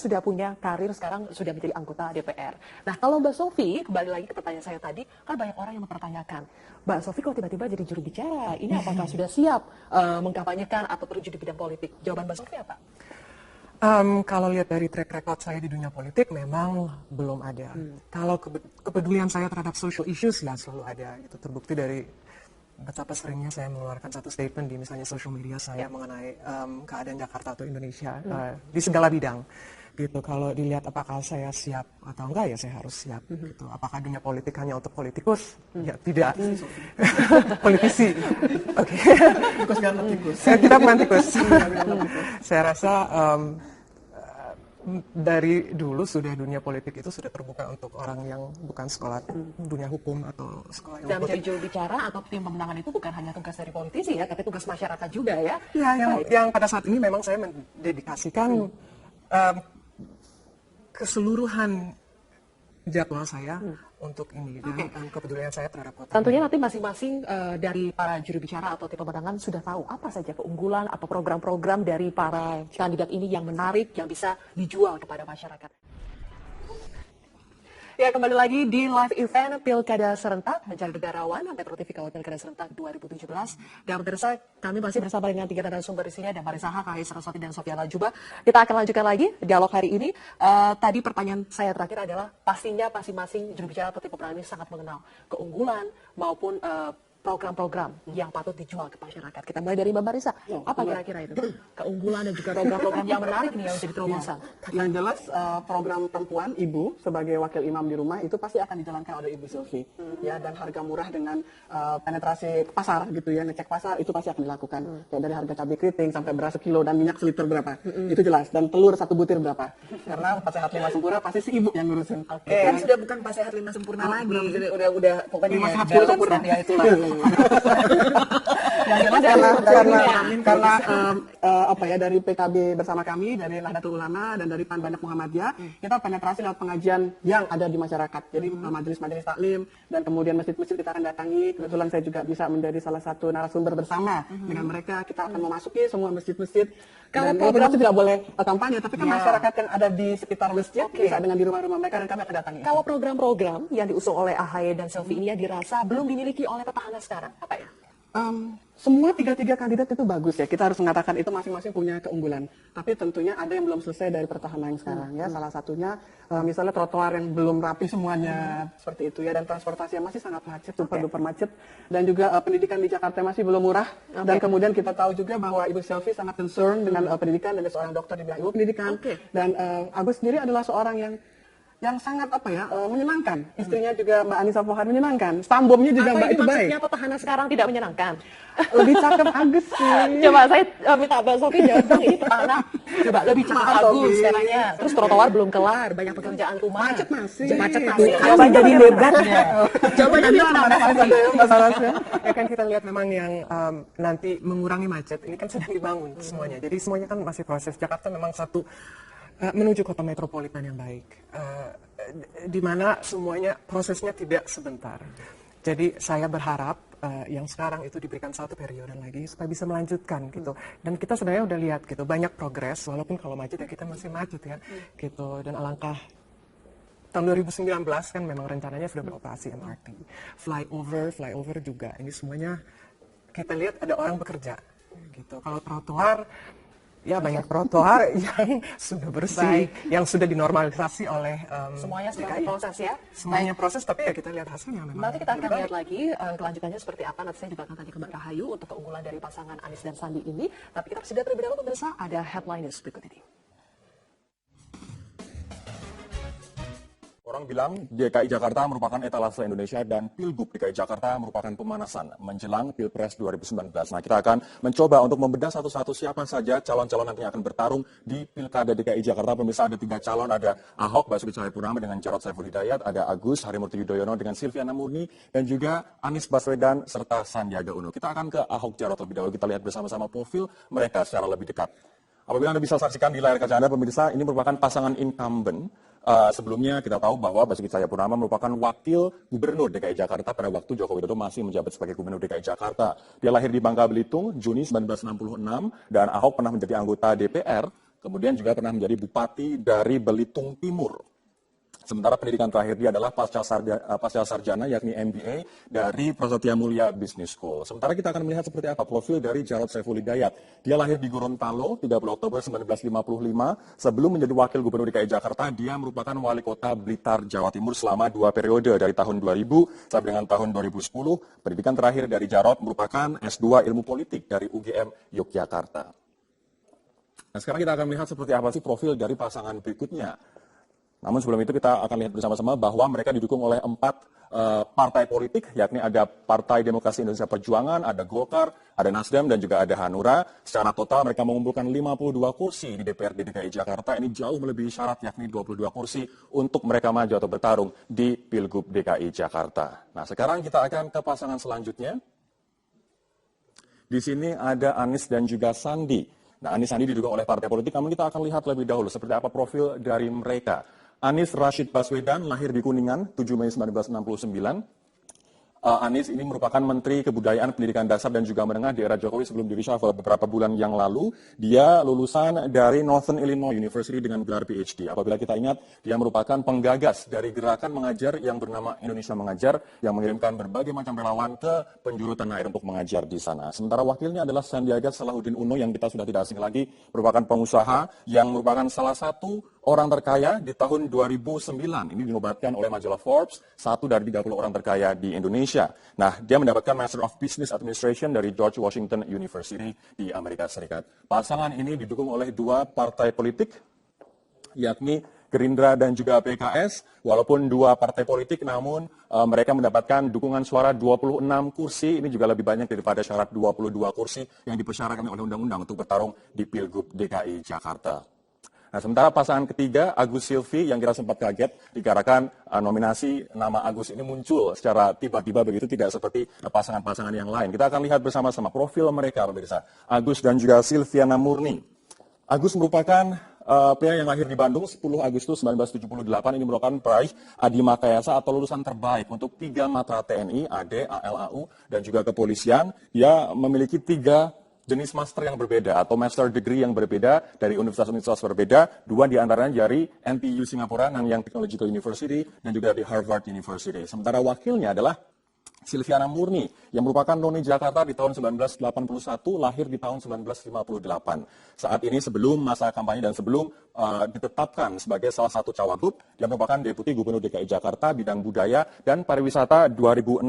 sudah punya karir, sekarang sudah menjadi anggota DPR. Nah, kalau Mbak Sofi, kembali lagi ke pertanyaan saya tadi, kan banyak orang yang mempertanyakan, Mbak Sofi kok tiba-tiba jadi juru bicara, ini apakah sudah siap mengkampanyekan atau terjun di bidang politik? Jawaban Mbak Sofi apa? Kalau lihat dari track record saya di dunia politik, memang belum ada. Kalau kepedulian saya terhadap social issues, ya selalu ada. Itu terbukti dari betapa seringnya saya mengeluarkan satu statement di misalnya social media saya mengenai keadaan Jakarta atau Indonesia di segala bidang. Gitu. Kalau dilihat apakah saya siap atau enggak, ya saya harus siap. Gitu. Apakah dunia politik hanya untuk politikus? Ya tidak. Politisi. Oke. Tikus karena tikus. Kita bukan tikus. Saya rasa dari dulu sudah dunia politik itu sudah terbuka untuk orang yang bukan sekolah dunia hukum atau sekolah Dan menjadi juru bicara atau tim pemenangan itu bukan hanya tugas dari politisi ya, tapi tugas masyarakat juga ya. Ya, yang pada saat ini memang saya mendedikasikan keseluruhan jadwal saya untuk ini dan kepedulian saya terhadap kota. Tentunya nanti masing-masing dari para juru bicara atau tim pemenangan sudah tahu apa saja keunggulan atau program-program dari para kandidat ini yang menarik, yang bisa dijual kepada masyarakat. Ya, kembali lagi di live event Pilkada Serentak Mencari Negarawan Metro TV Kawal Pilkada Serentak 2017. Dan pemirsa, kami masih bersama dengan 3 narasumber di sini, ada Marissa Haq, Kahai Saraswati, dan Sofian Lajuba. Kita akan lanjutkan lagi dialog hari ini. Tadi pertanyaan saya terakhir adalah pastinya masing-masing juru bicara atau tim pemenangan ini sangat mengenal keunggulan maupun program-program yang patut dijual ke masyarakat. Kita mulai dari Mbak Marissa. Apa kira-kira itu? Keunggulan dan juga program-program yang menarik nih yang menjadi terobosan. Yang jelas program perempuan ibu sebagai wakil imam di rumah itu pasti akan dijalankan oleh Ibu Sylvie. Ya, dan harga murah dengan penetrasi pasar gitu ya, ngecek pasar itu pasti akan dilakukan. Kayak dari harga cabai keriting sampai beras sekilo dan minyak seliter berapa. Itu jelas. Dan telur 1 butir berapa. Karena Pak Sehat 5 Sempurna pasti si ibu yang ngurusin. Kan sudah bukan Pak Sehat 5 Sempurna lagi. Udah pokoknya 5 Sehat 10 Sempurna. Ya itulah. Karena apa ya, dari PKB bersama kami, dari Nahdlatul Ulama dan dari PAN Banyak Muhammadiyah, kita penetrasi lewat pengajian yang ada di masyarakat. Jadi majelis-majelis taklim dan kemudian masjid-masjid kita akan datangi. Kebetulan saya juga bisa menjadi salah satu narasumber bersama dengan mereka. Kita akan memasuki semua masjid-masjid. Dan program itu tidak boleh kampanye, tapi kan masyarakat yang ada di sekitar masjid bisa dengan di rumah-rumah mereka dan kami akan datangi. Kalau program-program yang diusung oleh AHY dan Sylvie ini dirasa belum dimiliki oleh petahana sekarang, apa ya? Semua 3 kandidat itu bagus ya. Kita harus mengatakan itu masing-masing punya keunggulan. Tapi tentunya ada yang belum selesai dari petahana yang sekarang ya. Salah satunya misalnya trotoar yang belum rapi semuanya seperti itu ya, dan transportasi yang masih sangat macet, super-duper macet, dan juga pendidikan di Jakarta masih belum murah. Dan kemudian kita tahu juga bahwa Ibu Sylvie sangat concern dengan pendidikan, dan seorang dokter di bidang ilmu pendidikan. Dan Agus sendiri adalah seorang yang sangat menyenangkan. Istrinya juga Mbak Anissa Pohan menyenangkan. Stambomnya juga Mbak itu baik. Maksudnya petahana sekarang tidak menyenangkan? Lebih cakep Agus sih. Coba saya minta Mbak Sofi jawab dong, ini petahana coba lebih cakep Agus sekarangnya. Terus trotoar belum kelar, banyak pekerjaan rumah. Macet masih. Coba jadi lebat. Jawabannya gimana masalahnya? Ya kan kita lihat memang yang nanti mengurangi macet ini kan sedang dibangun semuanya. Jadi semuanya kan masih proses. Jakarta memang satu menuju kota metropolitan yang baik, di mana semuanya prosesnya tidak sebentar. Jadi saya berharap yang sekarang itu diberikan 1 periode lagi supaya bisa melanjutkan gitu. Dan kita sebenarnya udah lihat gitu banyak progres, walaupun kalau macet ya kita masih macet ya gitu. Dan alangkah tahun 2019 kan memang rencananya sudah beroperasi MRT, flyover juga. Ini semuanya kita lihat ada orang bekerja gitu. Kalau trotoar, ya banyak trotoar yang sudah bersih, yang sudah dinormalisasi oleh semuanya sudah proses ya. Semuanya proses, tapi ya kita lihat hasilnya memang. Nanti kita akan lihat lagi kelanjutannya seperti apa. Nanti saya juga akan tanya ke Mbak Rahayu untuk keunggulan dari pasangan Anies dan Sandi ini. Tapi kita sudah terlebih dahulu pemirsa, ada headline news berikut ini. Orang bilang DKI Jakarta merupakan etalase Indonesia dan Pilgub DKI Jakarta merupakan pemanasan menjelang Pilpres 2019. Nah, kita akan mencoba untuk membedah satu-satu siapa saja calon-calon nantinya akan bertarung di Pilkada DKI Jakarta. Pemirsa, ada 3 calon, ada Ahok Basuki Cahayapurnama dengan Jarod Saiful Hidayat, ada Agus Harimurti Yudhoyono dengan Silviana Murni, dan juga Anies Baswedan serta Sandiaga Uno. Kita akan ke Ahok Jarod lebih dahulu. Kita lihat bersama-sama profil mereka secara lebih dekat. Apabila Anda bisa saksikan di layar kaca Anda, pemirsa, ini merupakan pasangan incumbent. Sebelumnya kita tahu bahwa Basuki Cahayapurnama merupakan wakil gubernur DKI Jakarta pada waktu Joko Widodo masih menjabat sebagai gubernur DKI Jakarta. Dia lahir di Bangka Belitung, Juni 1966, dan Ahok pernah menjadi anggota DPR Kemudian juga pernah menjadi bupati dari Belitung Timur. Sementara pendidikan terakhir dia adalah pasca sarjana yakni MBA dari Prasetya Mulia Business School. Sementara kita akan melihat seperti apa profil dari Jarod Saiful Hidayat. Dia lahir di Gorontalo 30 Oktober 1955. Sebelum menjadi wakil gubernur DKI Jakarta, dia merupakan wali kota Blitar, Jawa Timur selama 2 periode dari tahun 2000 sampai dengan tahun 2010. Pendidikan terakhir dari Jarod merupakan S2 Ilmu Politik dari UGM Yogyakarta. Nah, sekarang kita akan melihat seperti apa sih profil dari pasangan berikutnya. Namun sebelum itu kita akan lihat bersama-sama bahwa mereka didukung oleh 4 partai politik, yakni ada Partai Demokrasi Indonesia Perjuangan, ada Golkar, ada Nasdem, dan juga ada Hanura. Secara total mereka mengumpulkan 52 kursi di DPRD DKI Jakarta. Ini jauh melebihi syarat, yakni 22 kursi untuk mereka maju atau bertarung di Pilgub DKI Jakarta. Nah, sekarang kita akan ke pasangan selanjutnya. Di sini ada Anies dan juga Sandi. Nah, Anies Sandi didukung oleh partai politik, namun kita akan lihat lebih dahulu seperti apa profil dari mereka. Anies Rashid Baswedan lahir di Kuningan 7 Mei 1969. Anies ini merupakan Menteri Kebudayaan, Pendidikan Dasar dan juga Menengah di era Jokowi sebelum di reshuffle beberapa bulan yang lalu. Dia lulusan dari Northern Illinois University dengan gelar PhD. Apabila kita ingat, dia merupakan penggagas dari gerakan mengajar yang bernama Indonesia Mengajar yang mengirimkan berbagai macam relawan ke penjuru tanah air untuk mengajar di sana. Sementara wakilnya adalah Sandiaga Salahuddin Uno yang kita sudah tidak asing lagi, merupakan pengusaha yang merupakan salah satu orang terkaya di tahun 2009. Ini dinobatkan oleh majalah Forbes, 1 dari 30 orang terkaya di Indonesia. Nah, dia mendapatkan Master of Business Administration dari George Washington University di Amerika Serikat. Pasangan ini didukung oleh 2 partai politik, yakni Gerindra dan juga PKS. Walaupun 2 partai politik, namun mereka mendapatkan dukungan suara 26 kursi. Ini juga lebih banyak daripada syarat 22 kursi yang dipersyaratkan oleh undang-undang untuk bertarung di Pilgub DKI Jakarta. Nah, sementara pasangan ketiga, Agus Silvi, yang kita sempat kaget dikarenakan nominasi nama Agus ini muncul secara tiba-tiba begitu, tidak seperti pasangan-pasangan yang lain. Kita akan lihat bersama-sama profil mereka, pemirsa. Agus dan juga Silviana Murni. Agus merupakan pria yang lahir di Bandung 10 Agustus 1978. Ini merupakan peraih Adi Makayasa atau lulusan terbaik untuk 3 matra TNI, AD, AL, AU, dan juga kepolisian. Dia memiliki 3 jenis master yang berbeda atau master degree yang berbeda dari universitas-universitas berbeda. 2 diantaranya dari NTU Singapura, Nanyang Technological University, dan juga di Harvard University. Sementara wakilnya adalah Silviana Murni yang merupakan noni Jakarta di tahun 1981, lahir di tahun 1958. Saat ini sebelum masa kampanye dan sebelum ditetapkan sebagai salah satu cawagup, dia merupakan Deputi Gubernur DKI Jakarta bidang budaya dan pariwisata 2016.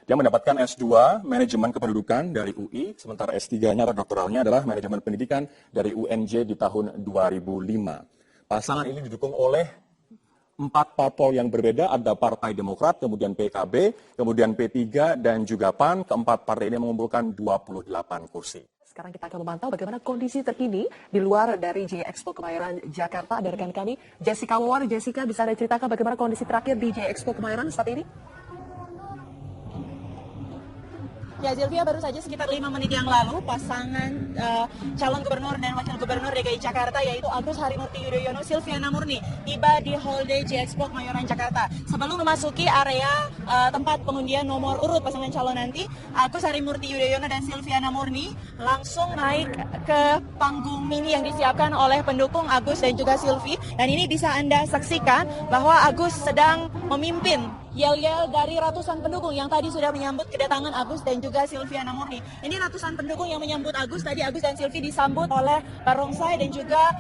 Dia mendapatkan S2 Manajemen Kependudukan dari UI, sementara S3-nya atau doktoralnya adalah Manajemen Pendidikan dari UNJ di tahun 2005. Pasangan ini didukung oleh 4 parpol yang berbeda, ada Partai Demokrat, kemudian PKB, kemudian P3, dan juga PAN. Keempat partai ini mengumpulkan 28 kursi. Sekarang kita akan memantau bagaimana kondisi terkini di luar dari J Expo Kemayoran Jakarta. Ada rekan kami, Jessica Wawar. Jessica, bisa Anda ceritakan bagaimana kondisi terakhir di J Expo Kemayoran saat ini? Ya, Zilvia, baru saja sekitar 5 menit yang lalu pasangan calon gubernur dan wakil gubernur DKI Jakarta yaitu Agus Harimurti Yudhoyono, Silviana Murni tiba di Hall D J Expo Kemayoran Jakarta. Sebelum memasuki area tempat pengundian nomor urut pasangan calon nanti, Agus Harimurti Yudhoyono dan Silviana Murni langsung naik ke panggung mini yang disiapkan oleh pendukung Agus dan juga Silvi. Dan ini bisa Anda saksikan bahwa Agus sedang memimpin yel-yel dari ratusan pendukung yang tadi sudah menyambut kedatangan Agus dan juga Silviana Murni. Ini ratusan pendukung yang menyambut Agus. Tadi Agus dan Silvi disambut oleh barongsai dan juga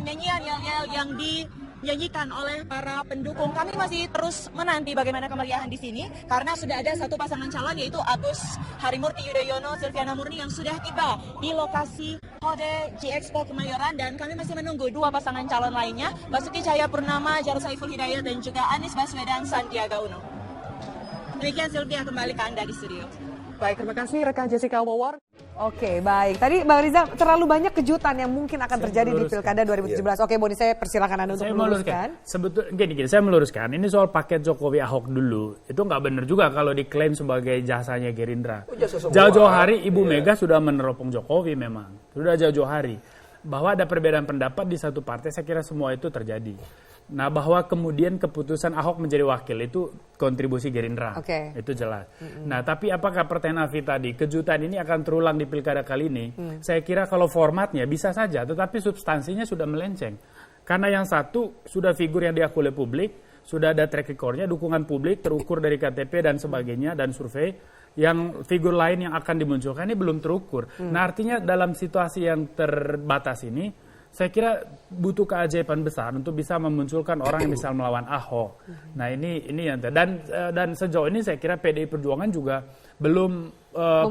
nyanyian yel-yel yang dinyanyikan oleh para pendukung. Kami masih terus menanti bagaimana kemeriahan di sini karena sudah ada satu pasangan calon yaitu Agus Harimurti Yudhoyono, Silviana Murni yang sudah tiba di lokasi Hode J Expo Kemayoran, dan kami masih menunggu 2 pasangan calon lainnya, Basuki Cahayapurnama, Jarod Saiful Hidayat, dan juga Anies Baswedan Sandiaga Uno. Demikian Sylvia, kembali ke Anda di studio. Baik, terima kasih rekan Jessica Wawar. Oke, baik. Tadi Bang Riza, terlalu banyak kejutan yang mungkin akan terjadi di Pilkada 2017. Oke, Boni, saya persilakan Anda untuk meluruskan. Gini, saya meluruskan. Ini soal paket Jokowi Ahok dulu. Itu nggak benar juga kalau diklaim sebagai jasanya Gerindra. Jauh-jauh hari Ibu Mega sudah meneropong Jokowi memang. Sudah jauh-jauh hari. Bahwa ada perbedaan pendapat di satu partai, saya kira semua itu terjadi. Nah, bahwa kemudian keputusan Ahok menjadi wakil itu kontribusi Gerindra. Oke. Itu jelas. Nah, tapi apakah pertanyaan Afi tadi, kejutan ini akan terulang di pilkada kali ini? Saya kira kalau formatnya bisa saja, tetapi substansinya sudah melenceng. Karena yang satu sudah figur yang diakui oleh publik, sudah ada track record-nya, dukungan publik terukur dari KTP dan sebagainya, dan survei. Yang figur lain yang akan dimunculkan ini belum terukur. Nah, artinya dalam situasi yang terbatas ini, saya kira butuh keajaiban besar untuk bisa memunculkan orang yang bisa melawan Ahok. Nah, ini yang dan sejauh ini saya kira PDI Perjuangan juga belum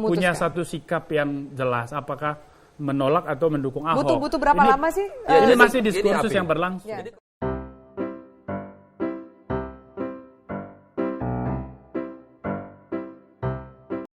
punya satu sikap yang jelas apakah menolak atau mendukung Ahok. Butuh berapa lama sih? Ini masih diskursus yang berlangsung. Ya.